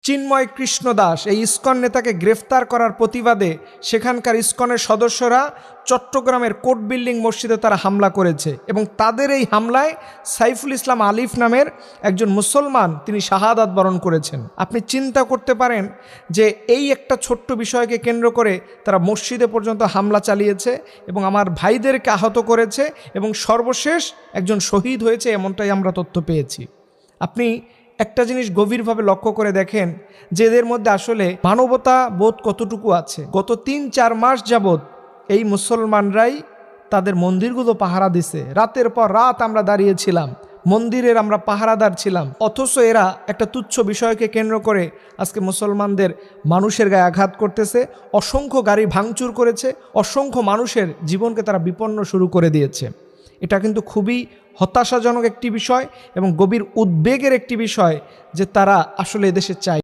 চিন্ময় কৃষ্ণ দাস এই ইসকন নেতাকে গ্রেফতার করার প্রতিবাদে সেখানকার ইসকনের সদস্যরা চট্টগ্রামের কোর্ট বিল্ডিং মসজিদে তারা হামলা করেছে এবং তাদের এই হামলায় সাইফুল ইসলাম আলিফ নামের একজন মুসলমান তিনি শাহাদাত বরণ করেছেন। আপনি চিন্তা করতে পারেন যে এই একটা ছোট্ট বিষয়কে কেন্দ্র করে তারা মসজিদে পর্যন্ত হামলা চালিয়েছে এবং আমার ভাইদেরকে আহত করেছে এবং সর্বশেষ একজন শহীদ হয়েছে, এমনটাই আমরা তথ্য পেয়েছি। আপনি একটা জিনিস গভীরভাবে লক্ষ্য করে দেখেন যে এদের মধ্যে আসলে মানবতা বোধ কতটুকু আছে। গত ৩-৪ মাস যাবৎ এই মুসলমানরাই তাদের মন্দিরগুলো পাহারা দিছে, রাতের পর রাত আমরা দাঁড়িয়েছিলাম, মন্দিরের আমরা পাহারাদার ছিলাম, অথচ এরা একটা তুচ্ছ বিষয়কে কেন্দ্র করে আজকে মুসলমানদের মানুষের গায়ে আঘাত করতেছে, অসংখ্য গাড়ি ভাঙচুর করেছে, অসংখ্য মানুষের জীবনকে তারা বিপন্ন শুরু করে দিয়েছে। এটা কিন্তু খুবই হতাশাজনক একটি বিষয় এবং গভীর উদ্বেগের একটি বিষয় যে তারা আসলে এদেশে চায়।